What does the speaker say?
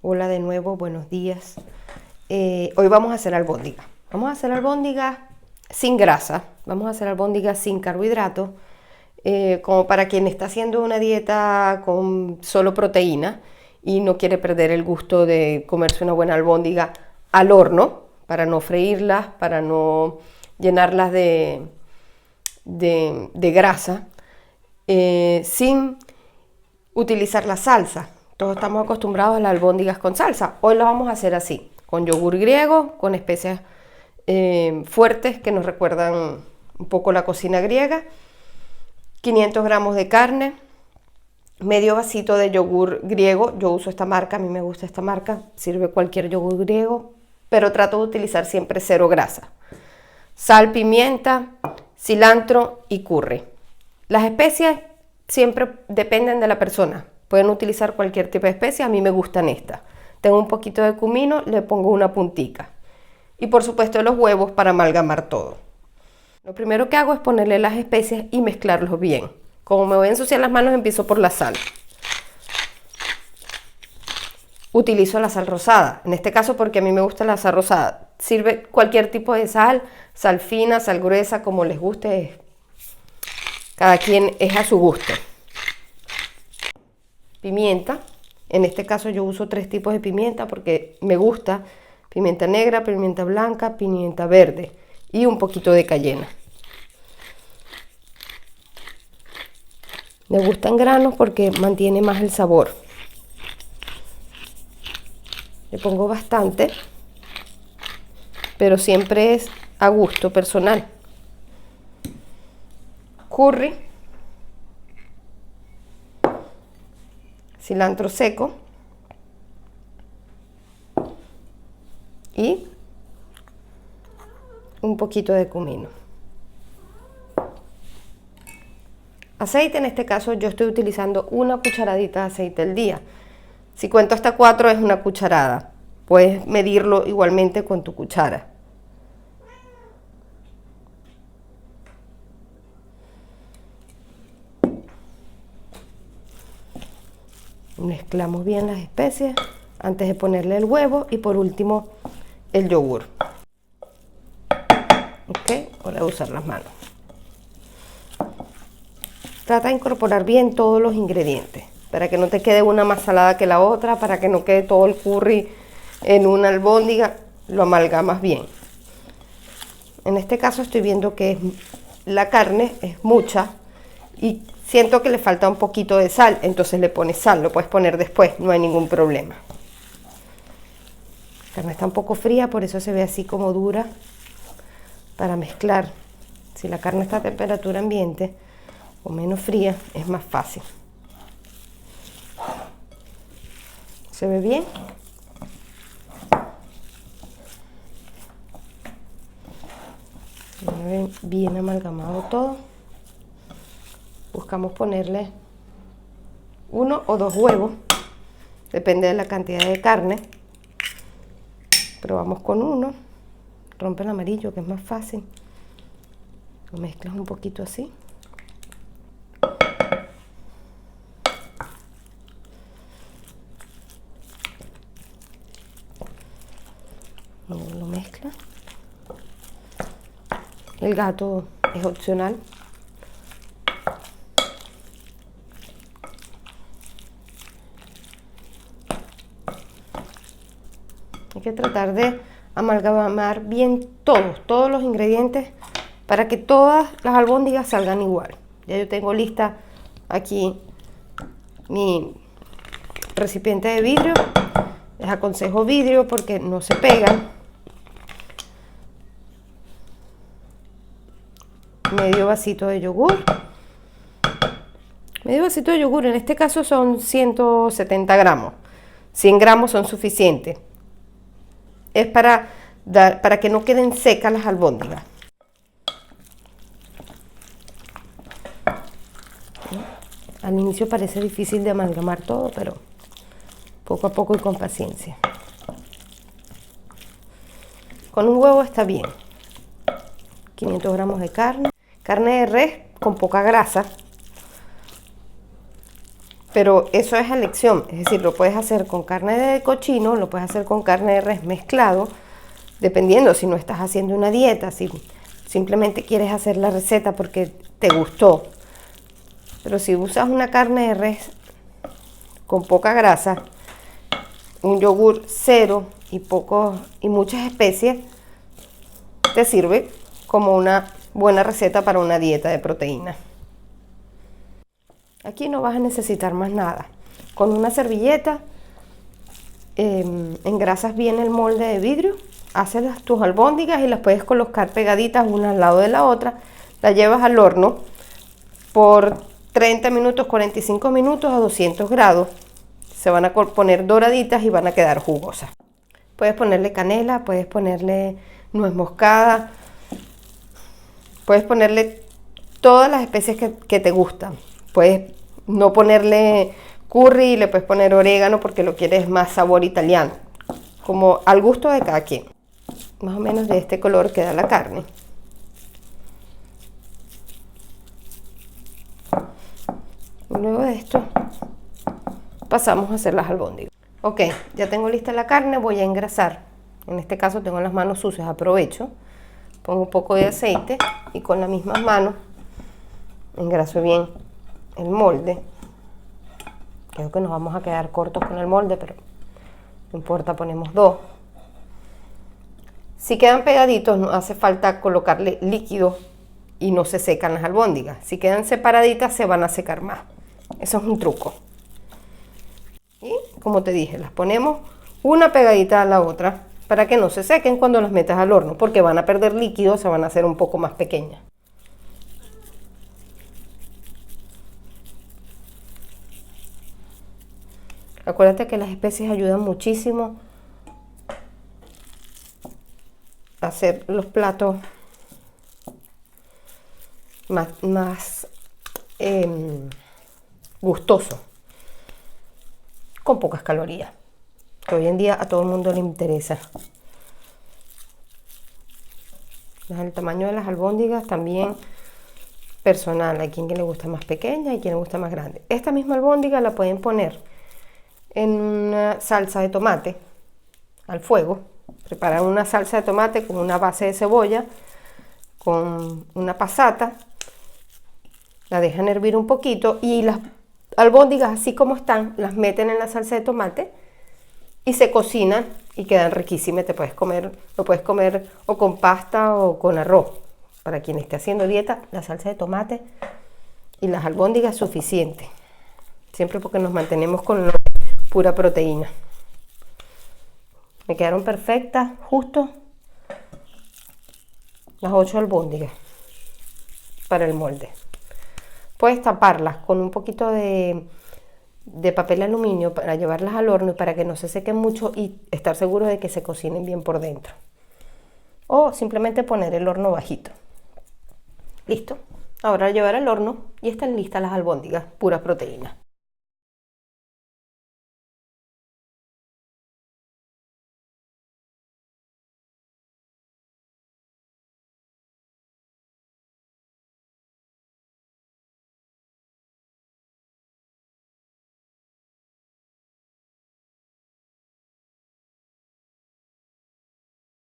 Hola de nuevo, buenos días. Hoy vamos a hacer albóndigas. Vamos a hacer albóndigas sin grasa, vamos a hacer albóndigas sin carbohidratos, como para quien está haciendo una dieta con solo proteína y no quiere perder el gusto de comerse una buena albóndiga al horno, para no freírlas, para no llenarlas de grasa, sin utilizar la salsa. Todos estamos acostumbrados a las albóndigas con salsa. Hoy la vamos a hacer así, con yogur griego, con especias fuertes que nos recuerdan un poco la cocina griega, 500 gramos de carne, medio vasito de yogur griego. Yo uso esta marca, a mí me gusta esta marca, sirve cualquier yogur griego, pero trato de utilizar siempre cero grasa. Sal, pimienta, cilantro y curry. Las especias siempre dependen de la persona. Pueden utilizar cualquier tipo de especia, a mí me gustan estas. Tengo un poquito de cumino, le pongo una puntica. Y por supuesto los huevos para amalgamar todo. Lo primero que hago es ponerle las especias y mezclarlos bien. Como me voy a ensuciar las manos, empiezo por la sal. Utilizo la sal rosada, en este caso porque a mí me gusta la sal rosada. Sirve cualquier tipo de sal, sal fina, sal gruesa, como les guste. Cada quien es a su gusto. Pimienta, en este caso yo uso 3 tipos de pimienta porque me gusta: pimienta negra, pimienta blanca, pimienta verde y un poquito de cayena. Me gustan granos porque mantiene más el sabor. Le pongo bastante, pero siempre es a gusto personal. Curry, cilantro seco y un poquito de comino. Aceite, en este caso yo estoy utilizando una cucharadita de aceite al día. Si cuento hasta 4 es una cucharada. Puedes medirlo igualmente con tu cuchara. Mezclamos bien las especias antes de ponerle el huevo y por último el yogur. Ok, ahora usar las manos. Trata de incorporar bien todos los ingredientes para que no te quede una más salada que la otra, para que no quede todo el curry en una albóndiga. Lo amalgamas bien. En este caso estoy viendo que la carne es mucha y siento que le falta un poquito de sal, entonces le pones sal, lo puedes poner después, no hay ningún problema. La carne está un poco fría, por eso se ve así como dura para mezclar. Si la carne está a temperatura ambiente o menos fría, es más fácil. ¿Se ve bien? Bien amalgamado todo. Buscamos ponerle 1 o 2 huevos, depende de la cantidad de carne. Probamos con 1. Rompe el amarillo, que es más fácil. Lo mezclas un poquito así. Luego lo mezclas. El gato es opcional. Hay que tratar de amalgamar bien todos los ingredientes para que todas las albóndigas salgan igual. Ya yo tengo lista aquí mi recipiente de vidrio. Les aconsejo vidrio porque no se pegan. Medio vasito de yogur. Medio vasito de yogur, en este caso son 170 gramos. 100 gramos son suficientes. Es para que no queden secas las albóndigas. Al inicio parece difícil de amalgamar todo, pero poco a poco y con paciencia. Con un huevo está bien. 500 gramos de carne. Carne de res con poca grasa. Pero eso es elección, es decir, lo puedes hacer con carne de cochino, lo puedes hacer con carne de res mezclado, dependiendo si no estás haciendo una dieta, si simplemente quieres hacer la receta porque te gustó. Pero si usas una carne de res con poca grasa, un yogur cero y muchas especies, te sirve como una buena receta para una dieta de proteína. Aquí no vas a necesitar más nada. Con una servilleta engrasas bien el molde de vidrio, haces tus albóndigas y las puedes colocar pegaditas una al lado de la otra. Las llevas al horno por 30 minutos, 45 minutos a 200 grados. Se van a poner doraditas y van a quedar jugosas. Puedes ponerle canela, puedes ponerle nuez moscada, puedes ponerle todas las especies que te gustan. Puedes no ponerle curry, le puedes poner orégano porque lo quieres más sabor italiano, como al gusto de cada quien. Más o menos de este color queda la carne. Luego de esto pasamos a hacer las albóndigas. Ok, ya tengo lista la carne, voy a engrasar. En este caso tengo las manos sucias, aprovecho. Pongo un poco de aceite y con las mismas manos engraso bien el molde. Creo que nos vamos a quedar cortos con el molde, pero no importa, ponemos dos. Si quedan pegaditos no hace falta colocarle líquido y no se secan las albóndigas. Si quedan separaditas se van a secar más. Eso es un truco. Y como te dije, las ponemos una pegadita a la otra para que no se sequen cuando las metas al horno, porque van a perder líquido, se van a hacer un poco más pequeñas. Acuérdate que las especies ayudan muchísimo a hacer los platos más gustosos, con pocas calorías, que hoy en día a todo el mundo le interesa. El tamaño de las albóndigas también personal, hay quien le gusta más pequeña y quien le gusta más grande. Esta misma albóndiga la pueden poner en una salsa de tomate al fuego. Preparan una salsa de tomate con una base de cebolla, con una pasata, la dejan hervir un poquito y las albóndigas así como están las meten en la salsa de tomate y se cocinan y quedan riquísimas. Lo puedes comer o con pasta o con arroz. Para quien esté haciendo dieta, la salsa de tomate y las albóndigas es suficiente, siempre porque nos mantenemos con pura proteína. Me quedaron perfectas, justo las 8 albóndigas para el molde. Puedes taparlas con un poquito de papel aluminio para llevarlas al horno y para que no se sequen mucho y estar seguro de que se cocinen bien por dentro. O simplemente poner el horno bajito. Listo. Ahora llevar al horno y están listas las albóndigas, pura proteína.